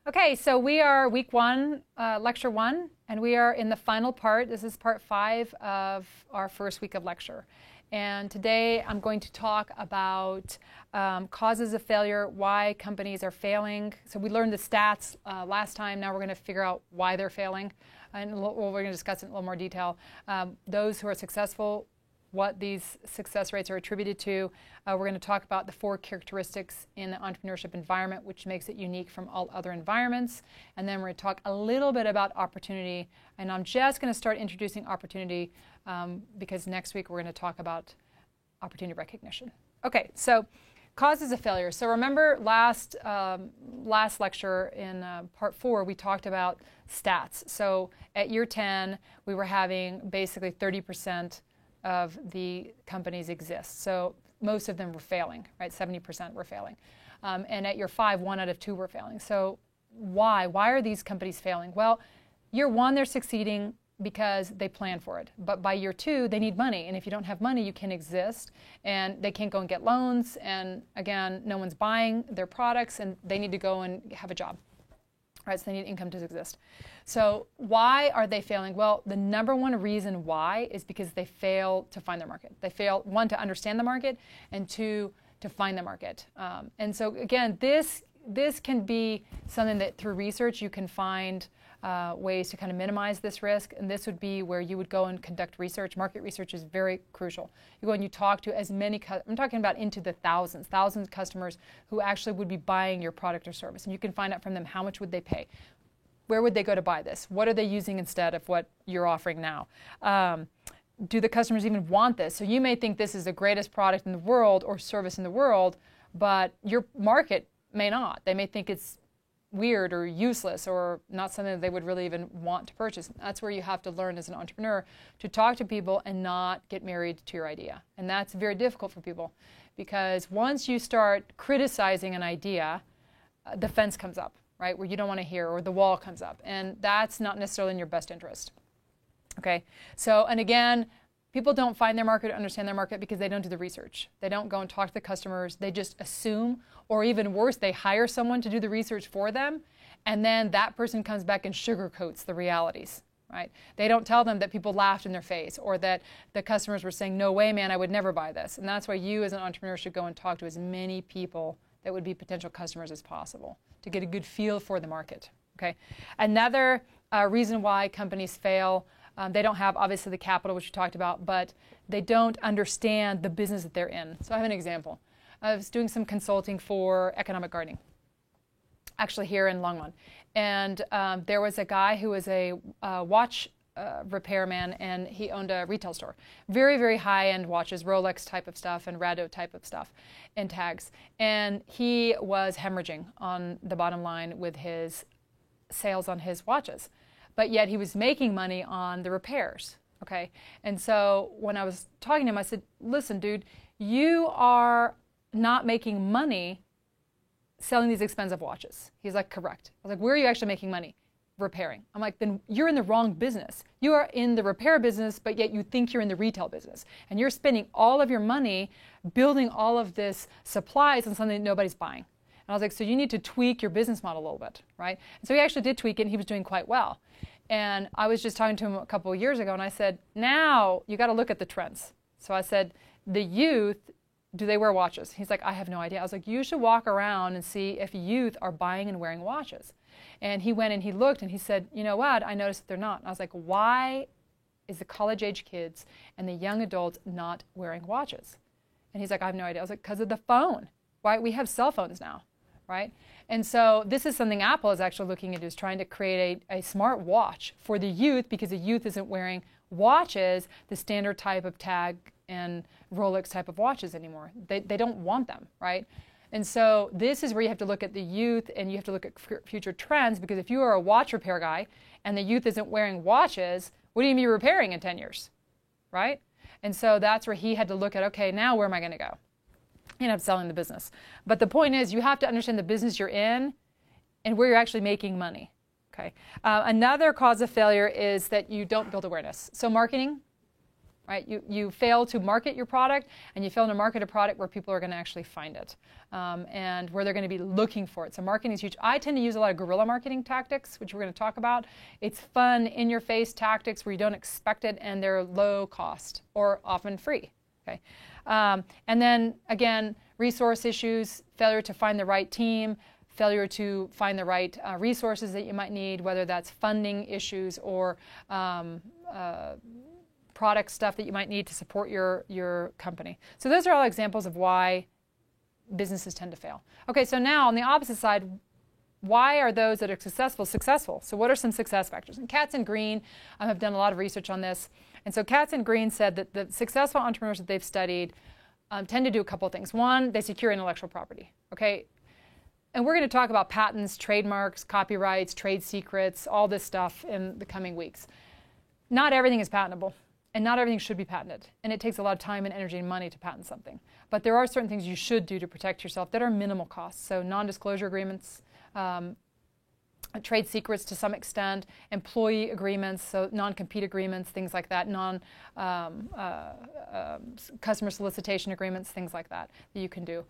Okay, so we are week one, lecture one, and we are in the final part. This is part 5 of our first week of lecture. And today I'm going to talk about causes of failure, why companies are failing. So we learned the stats last time. Now we're going to figure out why they're failing. And we're going to discuss it in a little more detail. Those who are successful, what these success rates are attributed to. We're going to talk about the 4 characteristics in the entrepreneurship environment, which makes it unique from all other environments. And then we're going to talk a little bit about opportunity. And I'm just going to start introducing opportunity because next week we're going to talk about opportunity recognition. Okay, so causes of failure. So remember last lecture in part 4, we talked about stats. So at year 10, we were having basically 30% of the companies exist. So most of them were failing, right? 70% were failing. And at year 5, 1 out of 2 were failing. So why? Why are these companies failing? Well, year 1, they're succeeding because they plan for it. But by year 2, they need money. And if you don't have money, you can't exist. And they can't go and get loans. And again, no one's buying their products, and they need to go and have a job. Right, so they need income to exist. So why are they failing? Well, the number one reason why is because they fail to find their market. They fail, 1, to understand the market, and 2, to find the market. And so again, this can be something that through research you can find ways to kind of minimize this risk. And this would be where you would go and conduct research. Market research is very crucial. You go and you talk to as many, I'm talking about into the thousands of customers who actually would be buying your product or service. And you can find out from them how much would they pay. Where would they go to buy this? What are they using instead of what you're offering now? Do the customers even want this? So you may think this is the greatest product in the world or service in the world, but your market may not. They may think it's weird or useless or not something that they would really even want to purchase. That's where you have to learn as an entrepreneur to talk to people and not get married to your idea. And that's very difficult for people because once you start criticizing an idea, the fence comes up, right, where you don't want to hear, or the wall comes up. And that's not necessarily in your best interest. Okay, so, and again, people don't find their market or understand their market because they don't do the research. They don't go and talk to the customers. They just assume, or even worse, they hire someone to do the research for them, and then that person comes back and sugarcoats the realities, right? They don't tell them that people laughed in their face or that the customers were saying, no way, man, I would never buy this. And that's why you as an entrepreneur should go and talk to as many people that would be potential customers as possible to get a good feel for the market, okay? Another reason why companies fail, they don't have, obviously, the capital, which we talked about, but they don't understand the business that they're in. So I have an example. I was doing some consulting for economic gardening, actually here in Longmont. And there was a guy who was a watch repairman, and he owned a retail store. Very, very high-end watches, Rolex type of stuff and Rado type of stuff and tags. And he was hemorrhaging on the bottom line with his sales on his watches. But yet he was making money on the repairs, okay? And so when I was talking to him, I said, listen, dude, you are not making money selling these expensive watches. He's like, correct. I was like, where are you actually making money? Repairing. I'm like, then you're in the wrong business. You are in the repair business, but yet you think you're in the retail business. And you're spending all of your money building all of this supplies on something that nobody's buying. And I was like, so you need to tweak your business model a little bit, right? And so he actually did tweak it, and he was doing quite well. And I was just talking to him a couple of years ago, and I said, now you got to look at the trends. So I said, the youth, do they wear watches? He's like, I have no idea. I was like, you should walk around and see if youth are buying and wearing watches. And he went and he looked, and he said, you know what? I noticed that they're not. And I was like, why is the college-age kids and the young adults not wearing watches? And he's like, I have no idea. I was like, because of the phone. Right? We have cell phones now. Right? And so this is something Apple is actually looking into, is trying to create a smart watch for the youth, because the youth isn't wearing watches, the standard type of tag and Rolex type of watches anymore. They don't want them, right? And so this is where you have to look at the youth, and you have to look at future trends, because if you are a watch repair guy and the youth isn't wearing watches, what are you going to be repairing in 10 years, right? And so that's where he had to look at, okay, now where am I going to go? End up selling the business. But the point is, you have to understand the business you're in and where you're actually making money. Okay. Another cause of failure is that you don't build awareness. So marketing, right? You fail to market your product, and you fail to market a product where people are going to actually find it, and where they're going to be looking for it. So marketing is huge. I tend to use a lot of guerrilla marketing tactics, which we're going to talk about. It's fun, in-your-face tactics where you don't expect it, and they're low cost or often free. Okay, and then again, resource issues, failure to find the right team, failure to find the right resources that you might need, whether that's funding issues or product stuff that you might need to support your company. So those are all examples of why businesses tend to fail. Okay, so now on the opposite side, why are those that are successful? So what are some success factors? And Katz and Green have done a lot of research on this. And so Katz and Green said that the successful entrepreneurs that they've studied tend to do a couple of things. One, they secure intellectual property. Okay, and we're going to talk about patents, trademarks, copyrights, trade secrets, all this stuff in the coming weeks. Not everything is patentable. And not everything should be patented. And it takes a lot of time and energy and money to patent something. But there are certain things you should do to protect yourself that are minimal costs. So non-disclosure agreements, trade secrets to some extent, employee agreements, so non-compete agreements, things like that, customer solicitation agreements, things like that that you can do.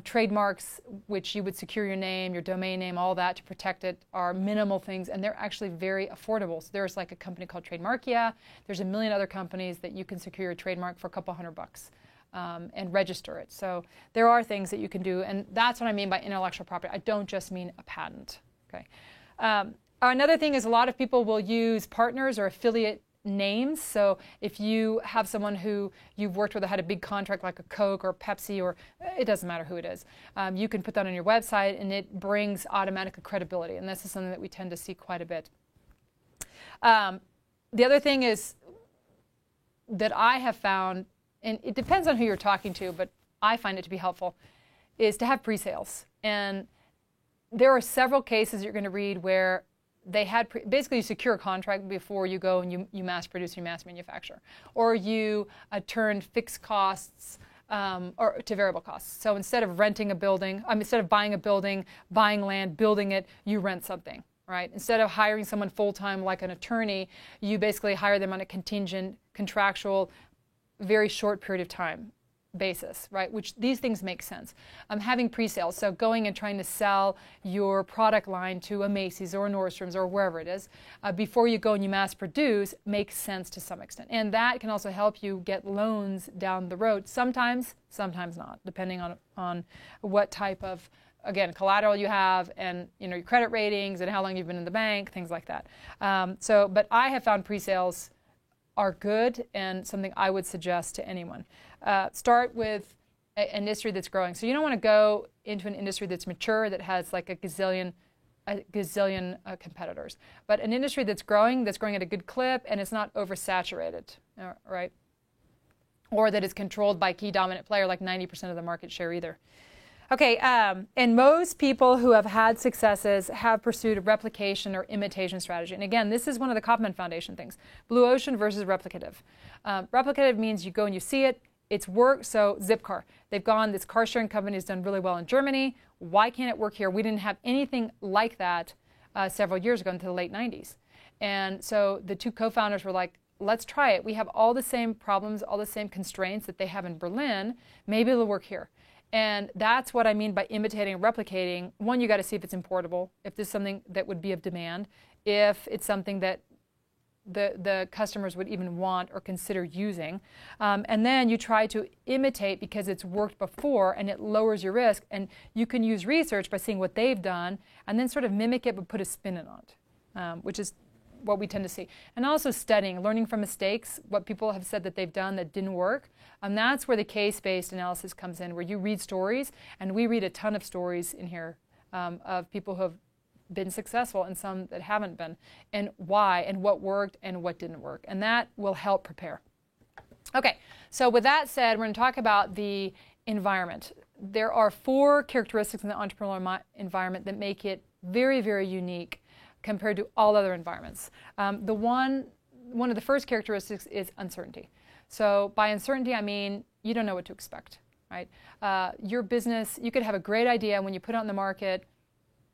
Trademarks, which you would secure your name, your domain name, all that to protect it, are minimal things, and they're actually very affordable. So there's like a company called Trademarkia. There's a million other companies that you can secure your trademark for a couple $100 and register it. So there are things that you can do, and that's what I mean by intellectual property. I don't just mean a patent. Okay. Another thing is a lot of people will use partners or affiliate names. So if you have someone who you've worked with that had a big contract like a Coke or Pepsi, or it doesn't matter who it is, you can put that on your website and it brings automatic credibility. And this is something that we tend to see quite a bit. The other thing is that I have found, and it depends on who you're talking to, but I find it to be helpful, is to have pre-sales. And there are several cases you're going to read where they had basically you secure a contract before you go and you mass produce, you mass manufacture, or you turn fixed costs or to variable costs. So instead of renting a building, instead of buying a building, buying land, building it, you rent something, right? Instead of hiring someone full-time like an attorney, you basically hire them on a contingent, contractual, very short period of time basis, right? Which these things make sense. Having pre-sales, so going and trying to sell your product line to a Macy's or a Nordstrom's or wherever it is before you go and you mass produce makes sense to some extent. And that can also help you get loans down the road. Sometimes not, depending on what type of, again, collateral you have and your credit ratings and how long you've been in the bank, things like that. But I have found pre-sales are good and something I would suggest to anyone. Start with an industry that's growing. So you don't want to go into an industry that's mature, that has like a gazillion competitors. But an industry that's growing at a good clip and it's not oversaturated, right? Or that is controlled by a key dominant player like 90% of the market share either. Okay, and most people who have had successes have pursued a replication or imitation strategy. And again, this is one of the Kauffman Foundation things. Blue ocean versus replicative. Replicative means you go and you see it, it's worked. So Zipcar, they've gone, this car sharing company has done really well in Germany. Why can't it work here? We didn't have anything like that several years ago until the late 90s. And so the two co-founders were like, let's try it. We have all the same problems, all the same constraints that they have in Berlin. Maybe it'll work here. And that's what I mean by imitating and replicating. One, you got to see if it's importable, if there's something that would be of demand, if it's something that the customers would even want or consider using. And then you try to imitate because it's worked before and it lowers your risk. And you can use research by seeing what they've done and then sort of mimic it but put a spin on it, which is what we tend to see. And also studying, learning from mistakes, what people have said that they've done that didn't work. That's where the case-based analysis comes in, where you read stories, and we read a ton of stories in here of people who have been successful and some that haven't been, and why, and what worked and what didn't work. And that will help prepare. Okay, so with that said, we're going to talk about the environment. There are 4 characteristics in the entrepreneurial environment that make it very, very unique compared to all other environments. One of the first characteristics is uncertainty. So by uncertainty, I mean you don't know what to expect, right? Your business, you could have a great idea, and when you put it on the market,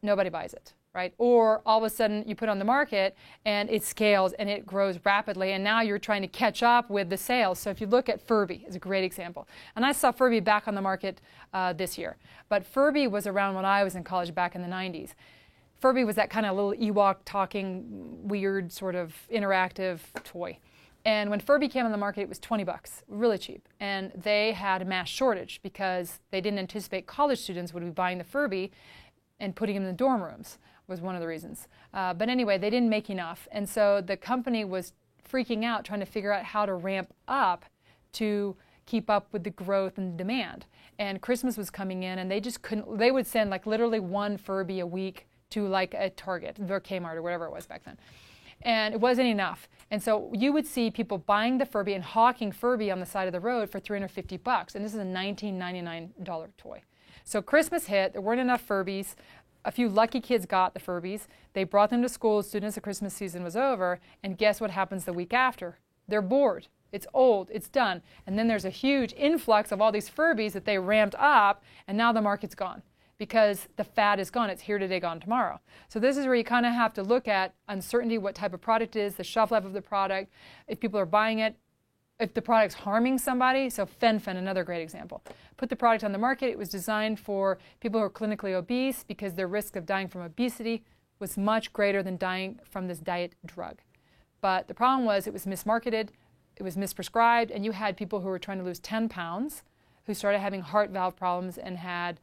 nobody buys it, right? Or all of a sudden you put on the market and it scales and it grows rapidly, and now you're trying to catch up with the sales. So if you look at Furby, is a great example. And I saw Furby back on the market this year. But Furby was around when I was in college back in the 90s. Furby was that kind of little Ewok talking, weird sort of interactive toy. And when Furby came on the market, it was $20, really cheap. And they had a mass shortage because they didn't anticipate college students would be buying the Furby and putting them in the dorm rooms was one of the reasons. But anyway, they didn't make enough. And so the company was freaking out, trying to figure out how to ramp up to keep up with the growth and demand. And Christmas was coming in, and they just couldn't, they would send like literally one Furby a week to like a Target or Kmart or whatever it was back then. And it wasn't enough. And so you would see people buying the Furby and hawking Furby on the side of the road for $350. And this is a $19.99 toy. So Christmas hit, there weren't enough Furbies. A few lucky kids got the Furbies. They brought them to school as soon as the Christmas season was over. And guess what happens the week after? They're bored. It's old. It's done. And then there's a huge influx of all these Furbies that they ramped up, and now the market's gone, because the fad is gone. It's here today, gone tomorrow. So this is where you kind of have to look at uncertainty, what type of product it is, the shelf life of the product, if people are buying it, if the product's harming somebody. So Fen-Phen, another great example. Put the product on the market. It was designed for people who are clinically obese because their risk of dying from obesity was much greater than dying from this diet drug. But the problem was it was mismarketed, it was misprescribed, and you had people who were trying to lose 10 pounds who started having heart valve problems and had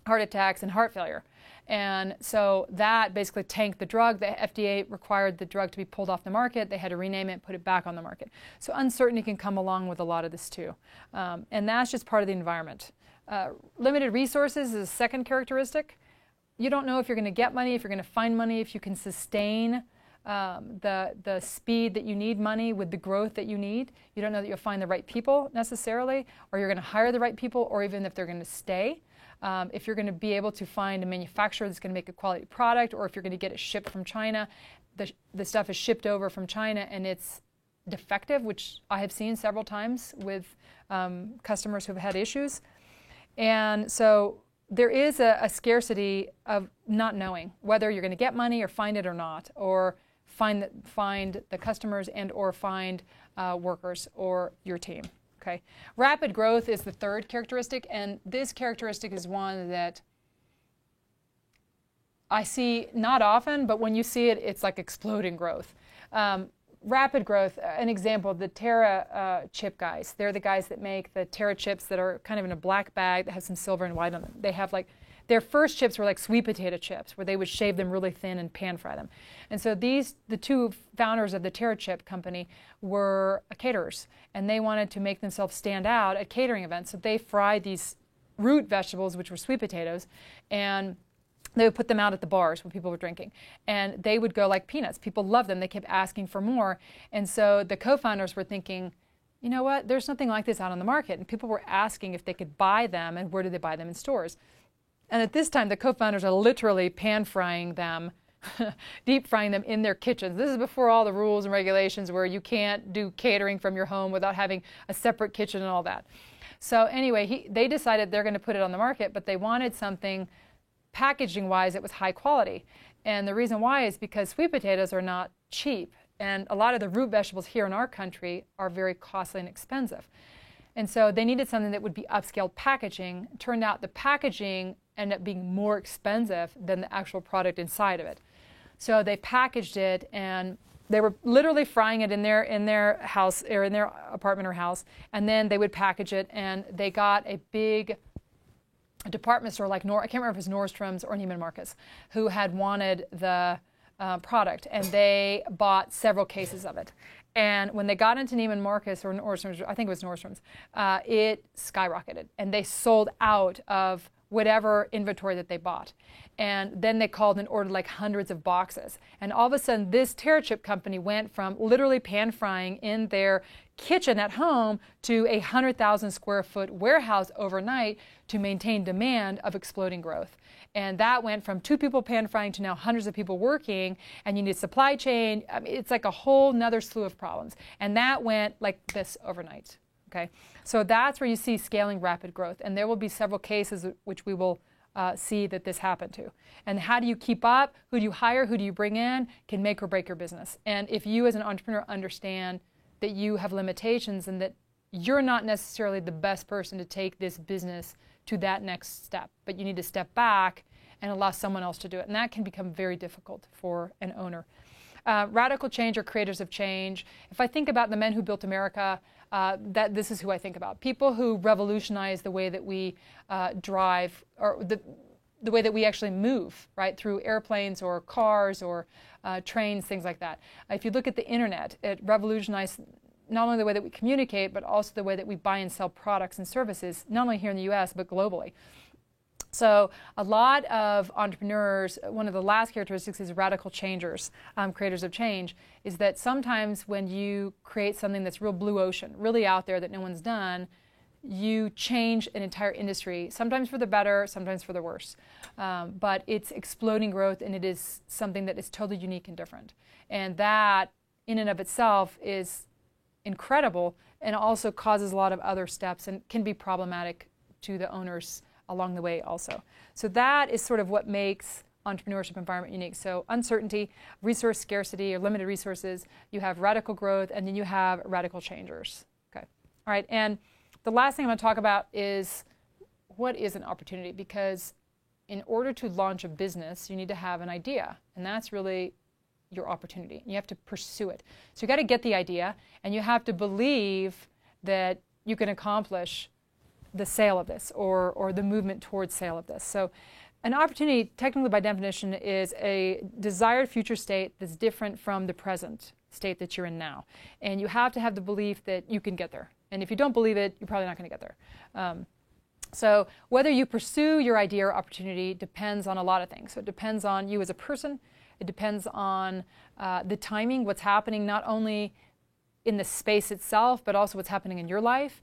heart attacks and heart failure. And so that basically tanked the drug. The FDA required the drug to be pulled off the market. They had to rename it, put it back on the market. So uncertainty can come along with a lot of this too. And that's just part of the environment. Limited resources is a second characteristic. You don't know if you're going to get money, if you're going to find money, if you can sustain the speed that you need money with the growth that you need. You don't know that you'll find the right people necessarily, or you're going to hire the right people, or even if they're going to stay. If you're going to be able to find a manufacturer that's going to make a quality product, or if you're going to get it shipped from China, the stuff is shipped over from China and it's defective, which I have seen several times with customers who've had issues. And so there is a scarcity of not knowing whether you're going to get money or find it or not, or find the customers and or find workers or your team. Okay. Rapid growth is the third characteristic, and this characteristic is one that I see not often, but when you see it, it's like exploding growth. Rapid growth, an example, the Terra chip guys. They're the guys that make the Terra chips that are kind of in a black bag that has some silver and white on them. They have like, their first chips were like sweet potato chips, where they would shave them really thin and pan fry them. And so the two founders of the Terra chip company were caterers, and they wanted to make themselves stand out at catering events. So they fried these root vegetables, which were sweet potatoes, and they would put them out at the bars when people were drinking. And they would go like peanuts. People loved them. They kept asking for more. And so the co-founders were thinking, you know what, there's something like this out on the market. And people were asking if they could buy them, and where do they buy them? In stores. And at this time, the co-founders are literally pan-frying them, deep frying them in their kitchens. This is before all the rules and regulations where you can't do catering from your home without having a separate kitchen and all that. So anyway, they decided they're going to put it on the market, but they wanted something packaging-wise that was high quality. And the reason why is because sweet potatoes are not cheap. And a lot of the root vegetables here in our country are very costly and expensive. And so they needed something that would be upscaled packaging. It turned out the packaging ended up being more expensive than the actual product inside of it. So they packaged it, and they were literally frying it in their house, or in their apartment or house, and then they would package it, and they got a big department store like I can't remember if it was Nordstrom's or Neiman Marcus, who had wanted the product, and they bought several cases of it. And when they got into Neiman Marcus or Nordstrom's, I think it was Nordstrom's, it skyrocketed, and they sold out of whatever inventory that they bought. And then they called and ordered like hundreds of boxes. And all of a sudden, this Terra chip company went from literally pan frying in their kitchen at home to a 100,000 square foot warehouse overnight to maintain demand of exploding growth. And that went from 2 people pan frying to now hundreds of people working, and you need supply chain. I mean, it's like a whole nother slew of problems. And that went like this overnight. Okay, so that's where you see scaling rapid growth, and there will be several cases which we will see that this happened to. And how do you keep up? Who do you hire? Who do you bring in? Can make or break your business. And if you as an entrepreneur understand that you have limitations and that you're not necessarily the best person to take this business to that next step, but you need to step back and allow someone else to do it. And that can become very difficult for an owner. Radical change or creators of change. If I think about the men who built America, this is who I think about. People who revolutionized the way that we drive, or the way that we actually move, right, through airplanes or cars or trains, things like that. If you look at the internet, it revolutionized not only the way that we communicate, but also the way that we buy and sell products and services, not only here in the US, but globally. So a lot of entrepreneurs, one of the last characteristics is radical changers, creators of change, is that sometimes when you create something that's real blue ocean, really out there that no one's done, you change an entire industry, sometimes for the better, sometimes for the worse. But it's exploding growth, and it is something that is totally unique and different. And that, in and of itself, is incredible and also causes a lot of other steps and can be problematic to the owners along the way also. So that is sort of what makes entrepreneurship environment unique. So uncertainty, resource scarcity or limited resources, you have radical growth, and then you have radical changers. Okay. All right. And the last thing I'm going to talk about is what is an opportunity, because in order to launch a business, you need to have an idea, and that's really your opportunity. You have to pursue it. So you got to get the idea, and you have to believe that you can accomplish the sale of this or the movement towards sale of this. So an opportunity, technically by definition, is a desired future state that's different from the present state that you're in now. And you have to have the belief that you can get there. And if you don't believe it, you're probably not going to get there. So whether you pursue your idea or opportunity depends on a lot of things. So it depends on you as a person. It depends on the timing, what's happening not only in the space itself, but also what's happening in your life.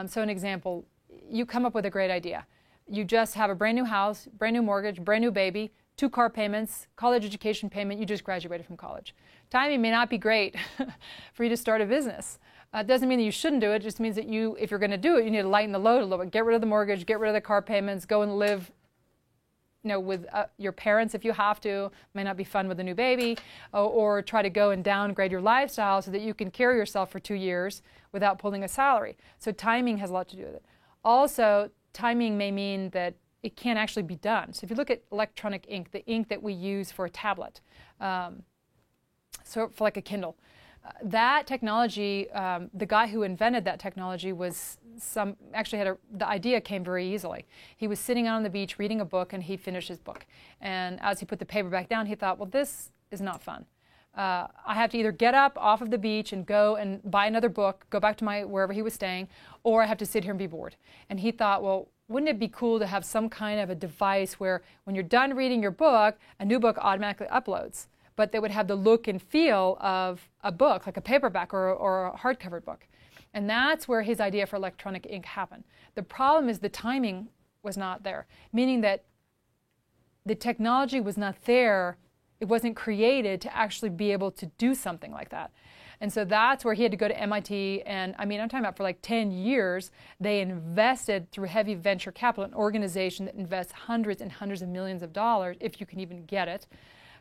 So an example, you come up with a great idea. You just have a brand new house, brand new mortgage, brand new baby, 2 car payments, college education payment, you just graduated from college. Timing may not be great for you to start a business. It doesn't mean that you shouldn't do it. It just means that if you're going to do it, you need to lighten the load a little bit. Get rid of the mortgage, get rid of the car payments, go and live with your parents if you have to. It may not be fun with a new baby. Or try to go and downgrade your lifestyle so that you can carry yourself for 2 years without pulling a salary. So timing has a lot to do with it. Also, timing may mean that it can't actually be done. So if you look at electronic ink, the ink that we use for a tablet, so for like a Kindle, that technology, the guy who invented that technology the idea came very easily. He was sitting out on the beach reading a book, and he finished his book. And as he put the paper back down, he thought, well, this is not fun. I have to either get up off of the beach and go and buy another book, go back to wherever he was staying, or I have to sit here and be bored. And he thought, well, wouldn't it be cool to have some kind of a device where when you're done reading your book, a new book automatically uploads, but they would have the look and feel of a book, like a paperback or a hardcover book. And that's where his idea for electronic ink happened. The problem is the timing was not there, meaning that the technology was not there. It wasn't created to actually be able to do something like that. And so that's where he had to go to MIT. And I mean, I'm talking about for like 10 years, they invested through heavy venture capital, an organization that invests hundreds and hundreds of millions of dollars, if you can even get it,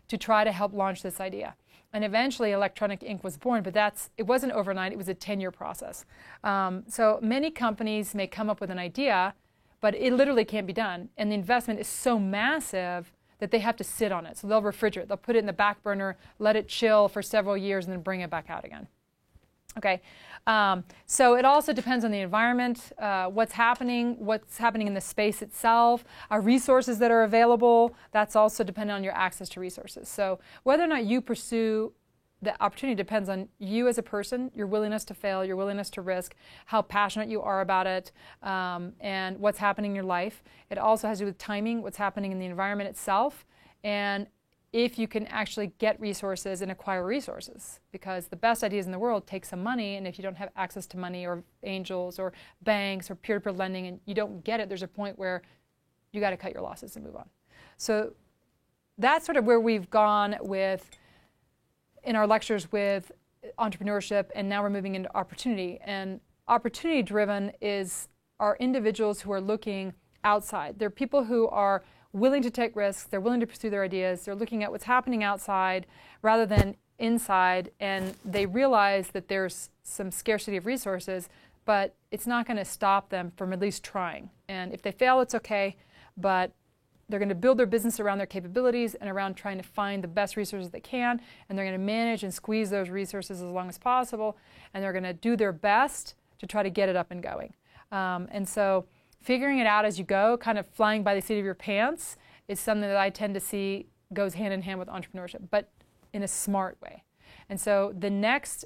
to try to help launch this idea. And eventually electronic ink was born, but it wasn't overnight. It was a 10-year process. So many companies may come up with an idea, but it literally can't be done. And the investment is so massive that they have to sit on it. So they'll refrigerate. They'll put it in the back burner, let it chill for several years, and then bring it back out again. Okay, so it also depends on the environment, what's happening in the space itself, resources that are available. That's also dependent on your access to resources. So whether or not you pursue the opportunity depends on you as a person, your willingness to fail, your willingness to risk, how passionate you are about it, and what's happening in your life. It also has to do with timing, what's happening in the environment itself, and if you can actually get resources and acquire resources. Because the best ideas in the world take some money, and if you don't have access to money or angels or banks or peer-to-peer lending and you don't get it, there's a point where you got to cut your losses and move on. So that's sort of where we've gone in our lectures with entrepreneurship, and now we're moving into opportunity. And opportunity-driven are individuals who are looking outside. They're people who are willing to take risks, they're willing to pursue their ideas, they're looking at what's happening outside rather than inside, and they realize that there's some scarcity of resources, but it's not going to stop them from at least trying. And if they fail, it's okay, but they're going to build their business around their capabilities and around trying to find the best resources they can, and they're going to manage and squeeze those resources as long as possible, and they're going to do their best to try to get it up and going. And so figuring it out as you go, kind of flying by the seat of your pants, is something that I tend to see goes hand in hand with entrepreneurship, but in a smart way. And so the next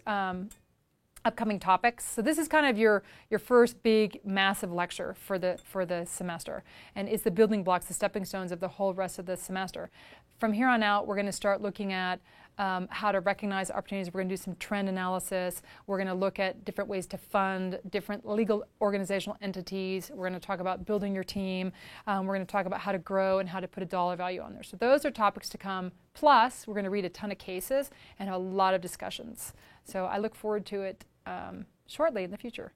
upcoming topics, so this is kind of your first big massive lecture for the semester, and it's the building blocks, the stepping stones of the whole rest of the semester. From here on out, we're going to start looking at how to recognize opportunities. We're going to do some trend analysis. We're going to look at different ways to fund different legal organizational entities. We're going to talk about building your team. We're going to talk about how to grow and how to put a dollar value on there. So those are topics to come. Plus, we're going to read a ton of cases and a lot of discussions. So I look forward to it shortly in the future.